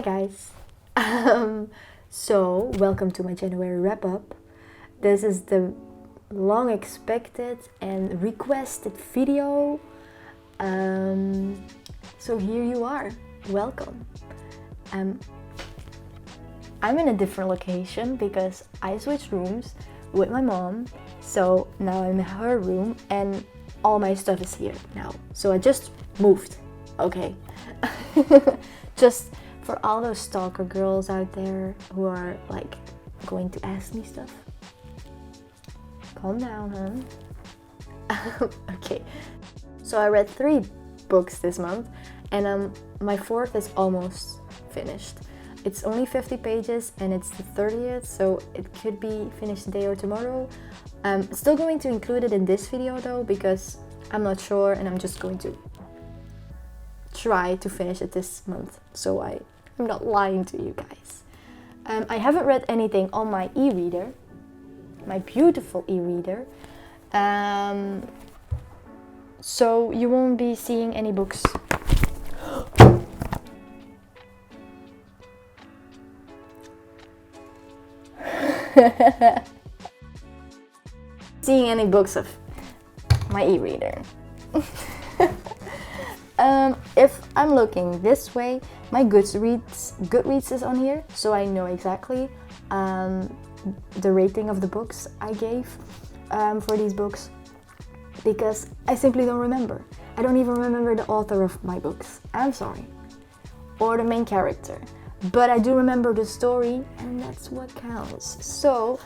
guys. So welcome to my January wrap-up. This is the long expected and requested video. So here you are. Welcome. I'm in a different location because I switched rooms with my mom. So now I'm in her room and all my stuff is here now. So I just moved. Okay. Just for all those stalker girls out there who are like going to ask me stuff. Calm down, huh? Okay. So I read 3 books this month and my 4th is almost finished. It's only 50 pages and it's the 30th, so it could be finished today or tomorrow. I'm still going to include it in this video though because I'm not sure and I'm just going to try to finish it this month, so I'm not lying to you guys. I haven't read anything on my e-reader, my beautiful e-reader, so you won't be seeing any books. Seeing any books of my e-reader. If I'm looking this way, my Goodreads is on here, so I know exactly the rating of the books I gave for these books, because I simply don't remember. I don't even remember the author of my books. I'm sorry. Or the main character. But I do remember the story, and that's what counts. So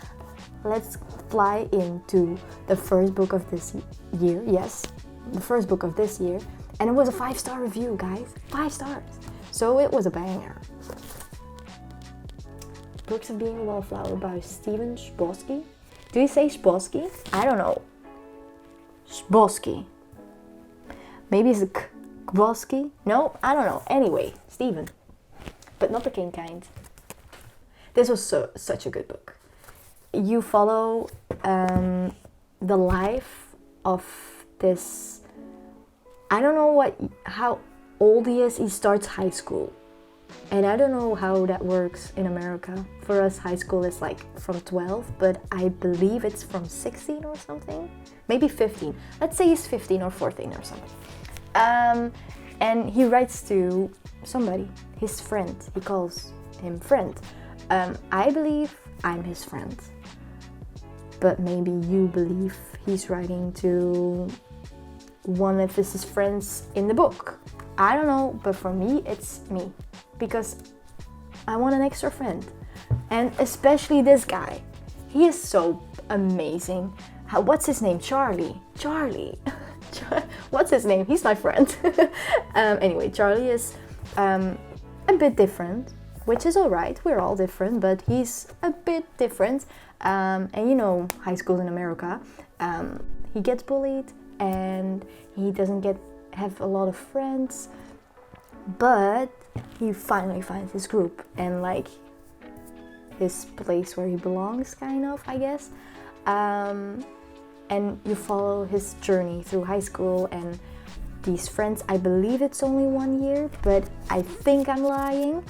let's fly into the first book of this year. Yes, the first book of this year. And it was a 5-star review, guys. 5 stars. So it was a banger. Perks of Being a Wallflower by Stephen Chbosky. Do you say Chbosky? I don't know. Chbosky. Maybe it's a Chbosky? No, I don't know. Anyway, Stephen. But not the king kind. This was such a good book. You follow the life of this... I don't know how old he is. He starts high school. And I don't know how that works in America. For us, high school is like from 12, but I believe it's from 16 or something. Maybe 15. Let's say he's 15 or 14 or something. And he writes to somebody, his friend. He calls him friend. I believe I'm his friend. But maybe you believe he's writing to one of his friends in the book. I don't know, but for me, it's me. Because I want an extra friend. And especially this guy. He is so amazing. What's his name? Charlie. What's his name? He's my friend. Anyway, Charlie is a bit different, which is alright. We're all different, but he's a bit different. And you know, high school in America, he gets bullied and he doesn't have a lot of friends, but he finally finds his group and like his place where he belongs, kind of, I guess. And you follow his journey through high school and these friends. I believe it's only 1 year, but I think I'm lying.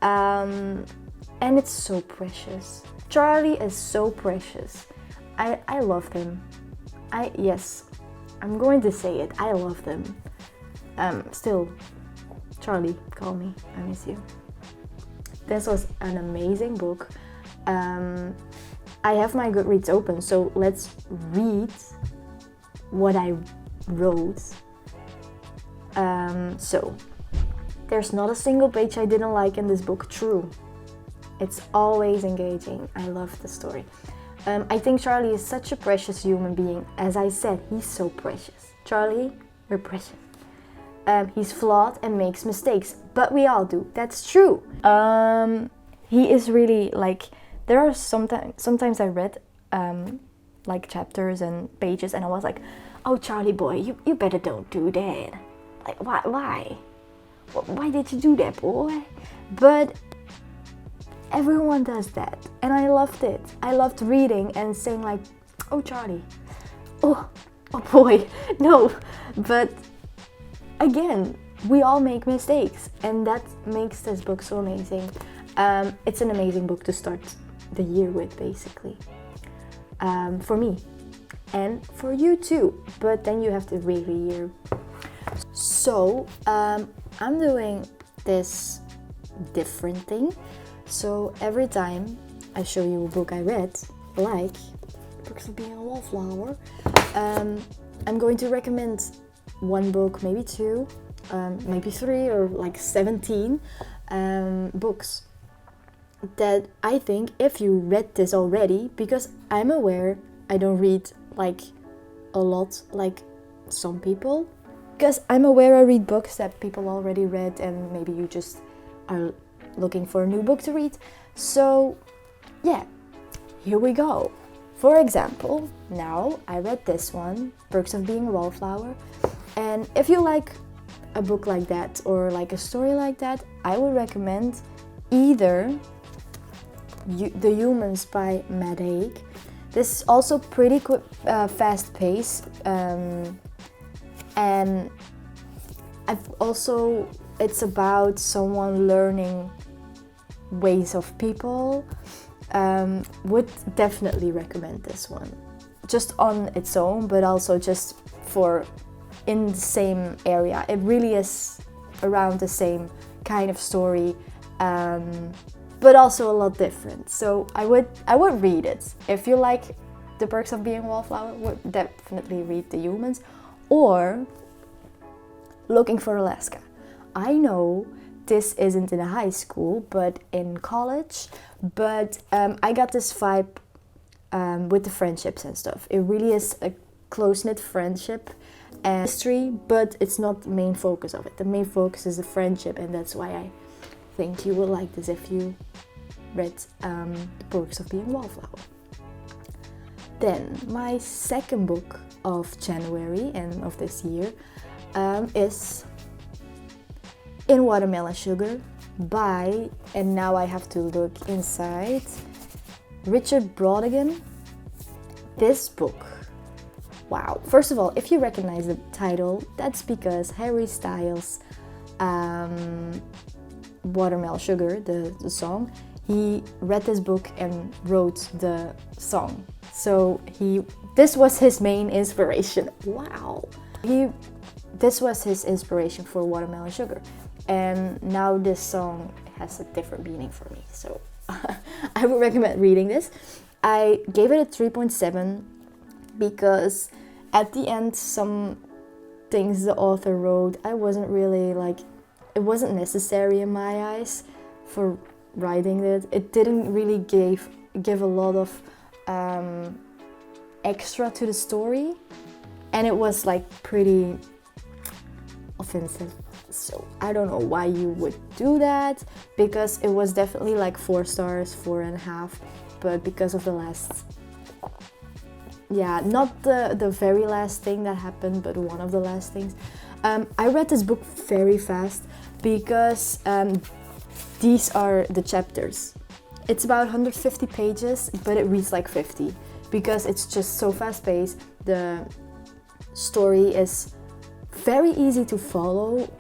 And it's so precious. Charlie is so precious. I love them. Yes, I'm going to say it. I love them. Still, Charlie, call me. I miss you. This was an amazing book. I have my Goodreads open, so let's read what I wrote. So, there's not a single page I didn't like in this book. True. It's always engaging. I love the story. I think Charlie is such a precious human being. As I said, he's so precious. Charlie, you're precious. He's flawed and makes mistakes, but we all do. That's true. He is really like... There are sometimes I read like chapters and pages and I was like, oh Charlie boy, you better don't do that. Like why? Why did you do that, boy? But everyone does that and I loved it. I loved reading and saying like, oh Charlie, oh boy, no. But again, we all make mistakes, and that makes this book so amazing. It's an amazing book to start the year with, basically, for me and for you too, but then you have to wait a year. So I'm doing this different thing. So every time I show you a book I read, like Books of Being a Wallflower, I'm going to recommend one book, maybe two, maybe three, or like 17 books that I think if you read this already, because I'm aware I don't read like a lot like some people, because I'm aware I read books that people already read and maybe you just are looking for a new book to read. So yeah, here we go. For example, now I read this one, Perks of Being a Wallflower, and if you like a book like that or like a story like that, I would recommend either The Humans by Matt Haig. This is also pretty quick, fast paced, and it's about someone learning ways of people. Would definitely recommend this one, just on its own, but also just for in the same area. It really is around the same kind of story, but also a lot different. So I would read it. If you like The Perks of Being a Wallflower, would definitely read The Humans, or Looking for Alaska. I know this isn't in a high school, but in college. But I got this vibe with the friendships and stuff. It really is a close-knit friendship and history, but it's not the main focus of it. The main focus is the friendship, and that's why I think you will like this if you read The Perks of Being a Wallflower. Then my second book of January and of this year is In Watermelon Sugar by, and now I have to look inside, Richard Brautigan. This book, wow. First of all, if you recognize the title, that's because Harry Styles' Watermelon Sugar, the song, he read this book and wrote the song. So this was his main inspiration. Wow. This was his inspiration for Watermelon Sugar. And now this song has a different meaning for me. So I would recommend reading this. I gave it a 3.7 because at the end, some things the author wrote, I wasn't really like, it wasn't necessary in my eyes for writing it. It didn't really give a lot of extra to the story, and it was like pretty offensive. So I don't know why you would do that, because it was definitely like 4 stars, 4.5, but because of the last, yeah, not the very last thing that happened, but one of the last things. I read this book very fast because these are the chapters. It's about 150 pages, but it reads like 50 because it's just so fast paced. The story is very easy to follow,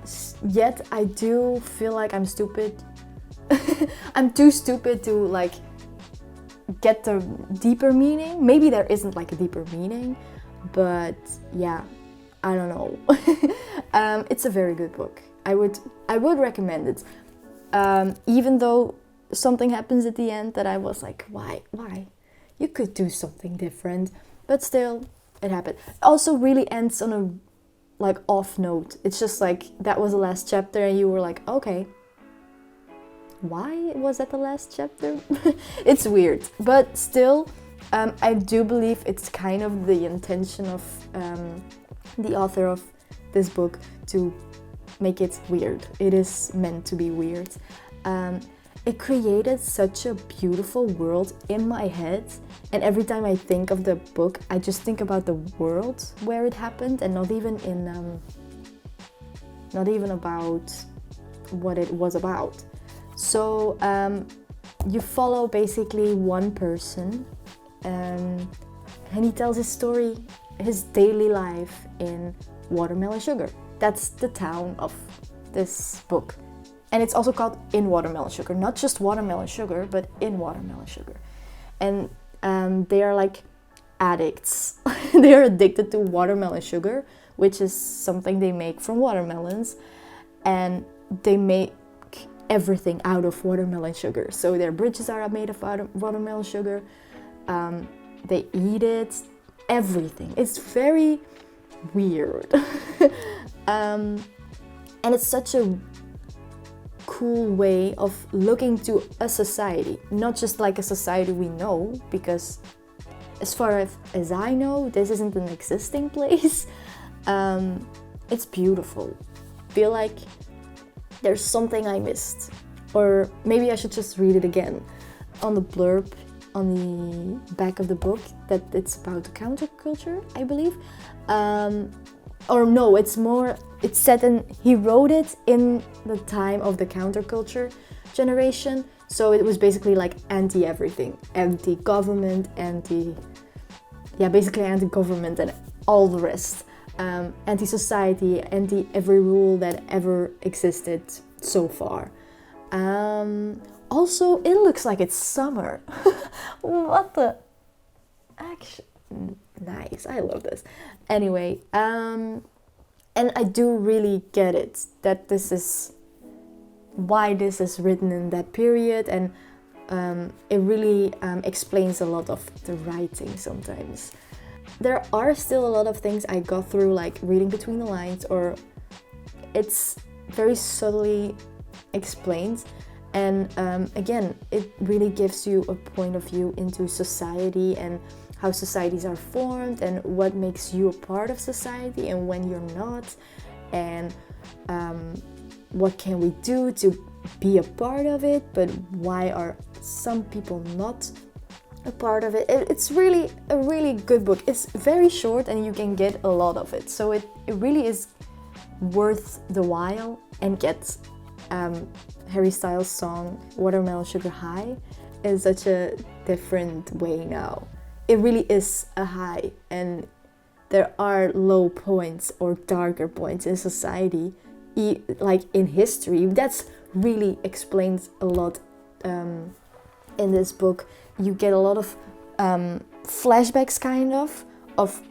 yet I do feel like I'm stupid. I'm too stupid to like get the deeper meaning. Maybe there isn't like a deeper meaning, but yeah, I don't know. It's a very good book. I would recommend it. Even though something happens at the end that I was like, why? You could do something different, but still, it happened. Also, really ends on a like off note. It's just like that was the last chapter, and you were like, okay, why was that the last chapter? It's weird, but still, I do believe it's kind of the intention of the author of this book to make it weird. It is meant to be weird. It created such a beautiful world in my head, and every time I think of the book, I just think about the world where it happened, and not even about what it was about. So you follow basically one person, and he tells his story, his daily life in Watermelon Sugar. That's the town of this book. And it's also called In Watermelon Sugar. Not just watermelon sugar, but in watermelon sugar. And they are like addicts. They are addicted to watermelon sugar, which is something they make from watermelons. And they make everything out of watermelon sugar. So their bridges are made of watermelon sugar. They eat it. Everything. It's very weird. And it's such a cool way of looking to a society, not just like a society we know, because as far as I know, this isn't an existing place. It's beautiful. Feel like there's something I missed, or maybe I should just read it again. On the blurb on the back of the book that it's about the counterculture, I believe. Or no, it's set in, he wrote it in the time of the counterculture generation. So it was basically like anti-everything, anti-government, basically anti-government and all the rest. Anti-society, anti-every rule that ever existed so far. Also, it looks like it's summer. What the... Actually, nice, I love this. Anyway, and I do really get it, that this is why this is written in that period, and it really explains a lot of the writing sometimes. There are still a lot of things I got through, like reading between the lines, or it's very subtly explained. And again, it really gives you a point of view into society and how societies are formed and what makes you a part of society and when you're not, and what can we do to be a part of it, but why are some people not a part of it. It's really a really good book. It's very short and you can get a lot of it, so it really is worth the while. And get Harry Styles' song Watermelon Sugar High in such a different way now. It really is a high, and there are low points or darker points in society, like in history. That's really explains a lot in this book. You get a lot of flashbacks kind of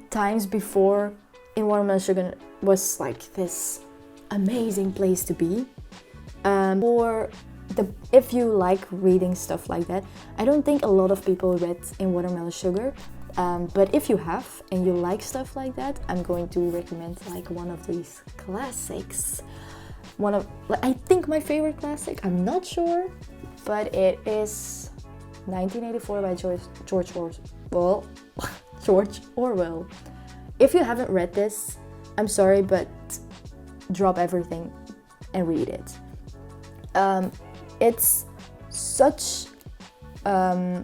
times before In Watermelon Sugar was like this amazing place to be. If you like reading stuff like that, I don't think a lot of people read In Watermelon Sugar, but if you have and you like stuff like that, I'm going to recommend like one of these classics. I think my favorite classic, I'm not sure, but it is 1984 by George Orwell. George Orwell. If you haven't read this, I'm sorry, but drop everything and read it. It's such an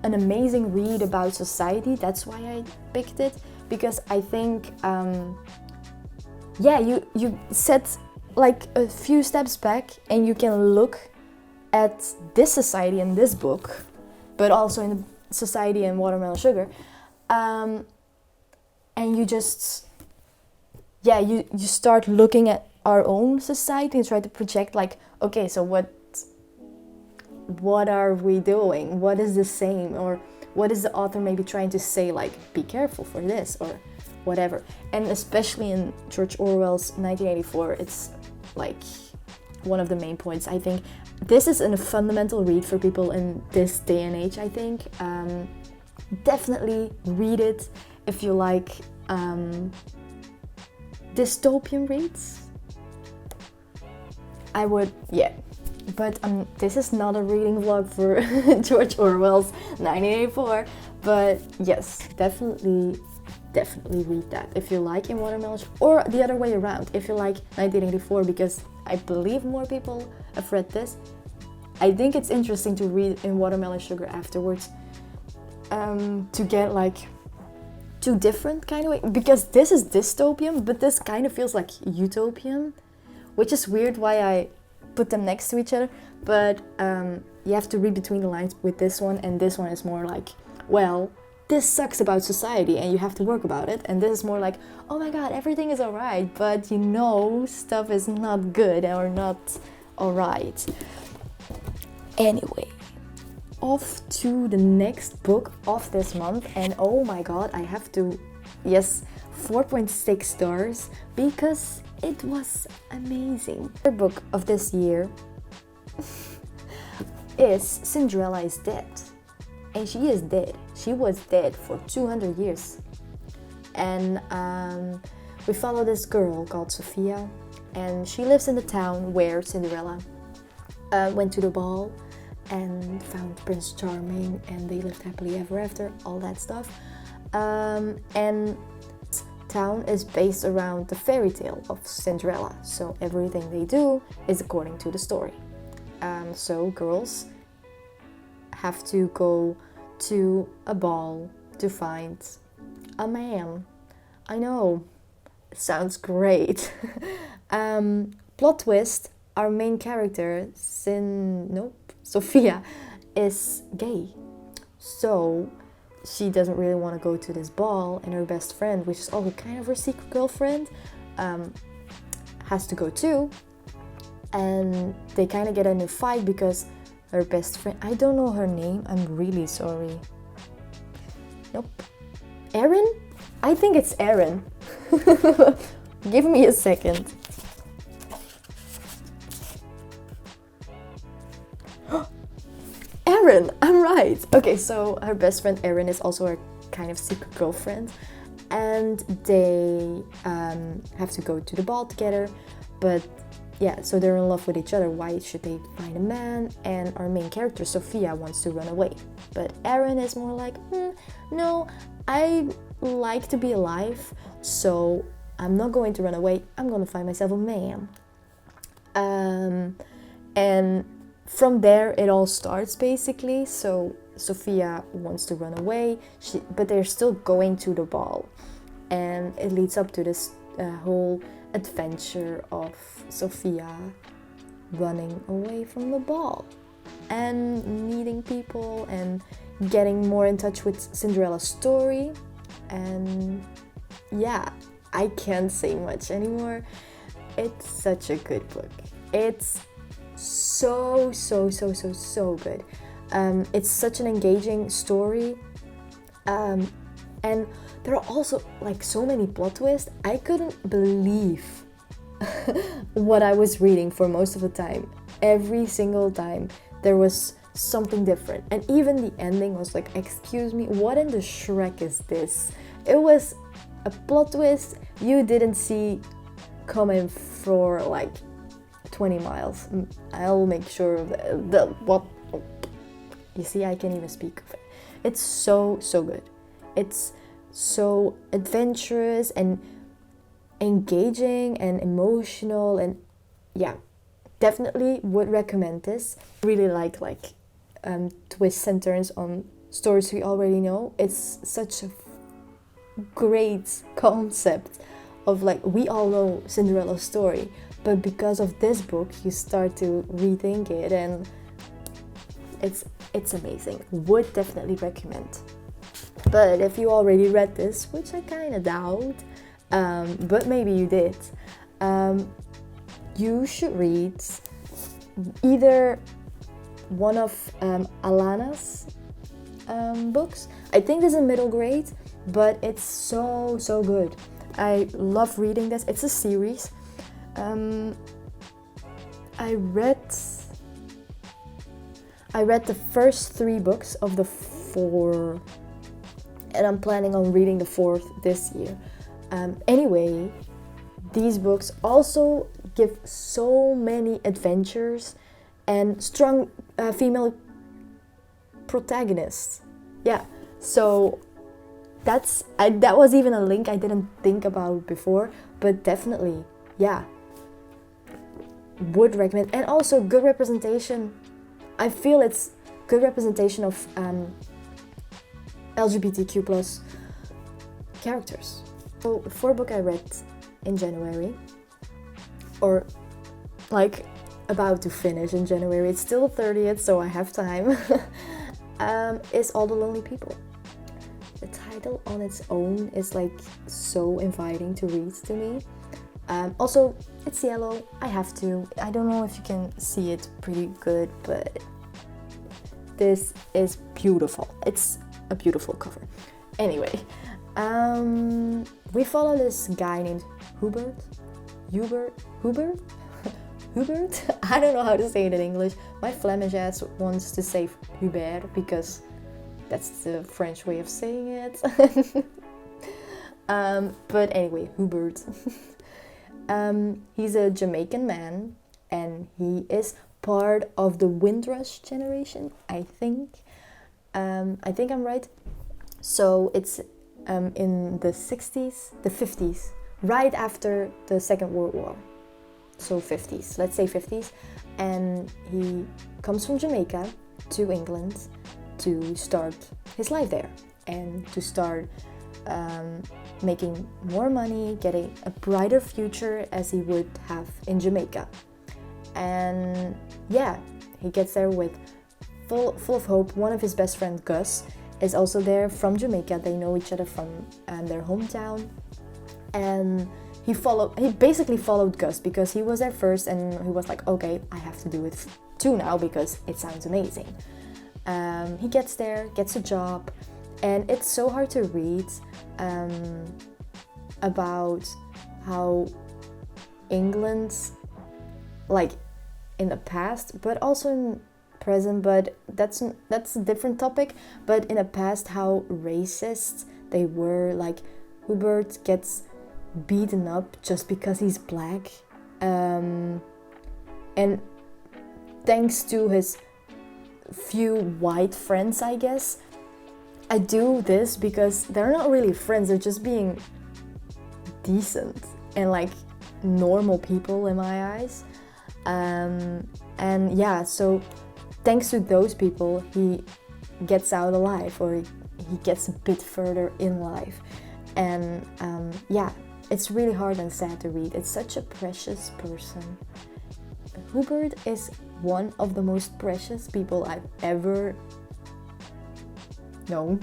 amazing read about society. That's why I picked it, because I think you set like a few steps back and you can look at this society in this book, but also in the society in Watermelon Sugar, and you just you start looking at our own society and try to project like, okay, so what are we doing? What is the same? Or what is the author maybe trying to say, like, be careful for this or whatever. And especially in George Orwell's 1984, it's like one of the main points. I think this is a fundamental read for people in this day and age, I think. Definitely read it if you like dystopian reads. I would, but this is not a reading vlog for George Orwell's 1984, but yes, definitely read that if you like In Watermelon, or the other way around, if you like 1984, because I believe more people have read this. I think it's interesting to read In Watermelon Sugar afterwards, to get like two different kind of way, because this is dystopian, but this kind of feels like utopian, which is weird why I put them next to each other, but you have to read between the lines with this one, and this one is more like, well, this sucks about society and you have to work about it. And this is more like, oh my god, everything is alright, but you know stuff is not good or not alright. Anyway, off to the next book of this month, and oh my god, I have to, yes, 4.6 stars because it was amazing. The book of this year is Cinderella is Dead. And she is dead. She was dead for 200 years. And we follow this girl called Sophia, and she lives in the town where Cinderella went to the ball and found Prince Charming, and they lived happily ever after, all that stuff. And this town is based around the fairy tale of Cinderella, so everything they do is according to the story. So girls have to go to a ball to find a man. I know, it sounds great. Plot twist, our main character, Sophia, is gay. So she doesn't really want to go to this ball, and her best friend, which is also kind of her secret girlfriend, has to go too. And they kind of get in a fight because her best friend, I don't know her name, I'm really sorry. Nope. Erin? I think it's Erin. Give me a second. Erin, I'm right. Okay, so her best friend Erin is also her kind of secret girlfriend, and they have to go to the ball together, but yeah, so they're in love with each other. Why should they find a man? And our main character, Sophia, wants to run away. But Erin is more like, no, I like to be alive, so I'm not going to run away. I'm going to find myself a man. And from there, it all starts, basically. So Sophia wants to run away, but they're still going to the ball. And it leads up to this whole adventure of Sophia running away from the ball and meeting people and getting more in touch with Cinderella's story. And yeah, I can't say much anymore. It's such a good book. It's so good. It's such an engaging story, and there are also like so many plot twists. I couldn't believe what I was reading for most of the time. Every single time there was something different, and even the ending was like, excuse me, what in the Shrek is this? It was a plot twist you didn't see coming for like 20 miles. I'll make sure of what you see, I can't even speak of it. It's so good. It's so adventurous and engaging and emotional, and yeah, definitely would recommend this. Really like twists and turns on stories we already know. It's such a great concept of like, we all know Cinderella's story, but because of this book you start to rethink it, and it's amazing. Would definitely recommend. But if you already read this, which I kind of doubt, but maybe you did, you should read either one of Alana's books. I think this is middle grade, but it's so good. I love reading this. It's a series. I read the first 3 books of the 4, and I'm planning on reading the 4th this year. Anyway, these books also give so many adventures and strong female protagonists. Yeah, so that was even a link I didn't think about before, but definitely, yeah, would recommend. And also good representation. I feel it's good representation of LGBTQ plus characters. So the 4th book I read in January, or like about to finish in January, it's still the 30th, so I have time, is All the Lonely People. title on its own is like so inviting to read to me. Also, it's yellow. I have to. I don't know if you can see it pretty good, but this is beautiful. It's a beautiful cover. Anyway, we follow this guy named Hubert. Hubert? I don't know how to say it in English. My Flemish ass wants to say Hubert because that's the French way of saying it. But anyway, Hubert. He's a Jamaican man and he is part of the Windrush generation, I think. I think I'm right. So it's in the 60s, the 50s, right after the Second World War. So 50s, let's say 50s. And he comes from Jamaica to England to start his life there and to start making more money, getting a brighter future as he would have in Jamaica. And yeah, he gets there with full of hope. One of his best friends, Gus, is also there from Jamaica. They know each other from their hometown. And he basically followed Gus because he was there first and he was like, okay, I have to do it too now because it sounds amazing. He gets there, gets a job, and it's so hard to read about how England's, like in the past, but also in present, but that's a different topic, but in the past how racist they were. Like Hubert gets beaten up just because he's black, and thanks to his few white friends, I guess. I do this because they're not really friends, they're just being decent and like normal people in my eyes. And yeah, so thanks to those people he gets out alive, or he gets a bit further in life. And yeah, it's really hard and sad to read. It's such a precious person. Hubert is one of the most precious people I've ever known.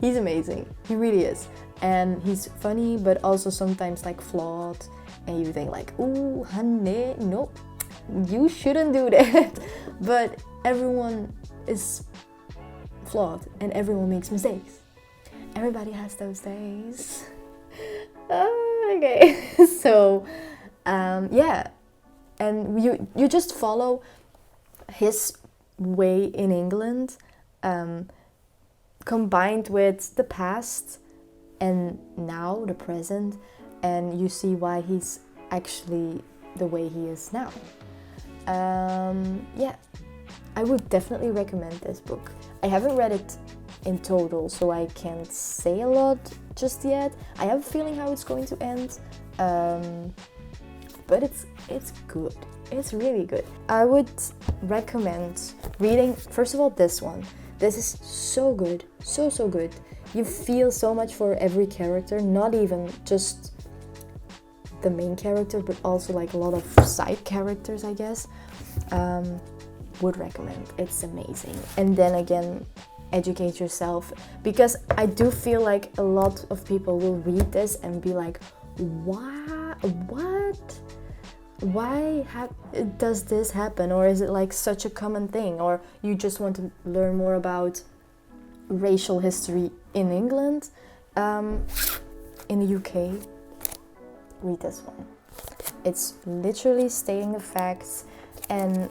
He's amazing. He really is. And he's funny, but also sometimes like flawed. And you think like, ooh, honey, no, you shouldn't do that. But everyone is flawed and everyone makes mistakes. Everybody has those days. Okay, so yeah, and you just follow his way in England, combined with the past and now the present, and you see why he's actually the way he is now. Yeah, I would definitely recommend this book. I haven't read it in total, so I can't say a lot just yet. I have a feeling how it's going to end, but it's good. It's really good. I would recommend reading, first of all, this one. This is so good, so good. You feel so much for every character, not even just the main character, but also like a lot of side characters, I guess. Would recommend. It's amazing. And then again, educate yourself, because I do feel like a lot of people will read this and be like, what? Why does this happen? Or is it like such a common thing? Or you just want to learn more about racial history in England, in the UK? Read this one. It's literally stating the facts and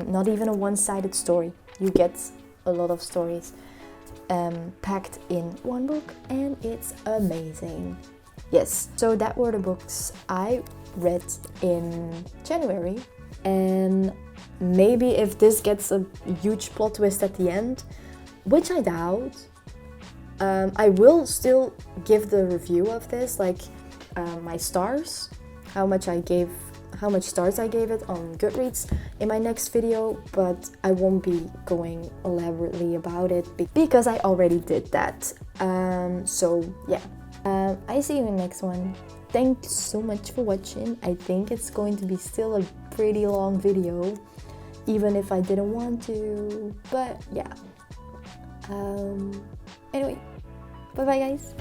not even a one-sided story. You get a lot of stories packed in one book, and it's amazing. Yes, so that were the books I read in January, and maybe if this gets a huge plot twist at the end, which I doubt, I will still give the review of this, like my stars, how much stars I gave it on Goodreads in my next video, but I won't be going elaborately about it because I already did that. So yeah, I see you in the next one. Thanks so much for watching. I think it's going to be still a pretty long video, even if I didn't want to, but yeah. Anyway, bye bye guys.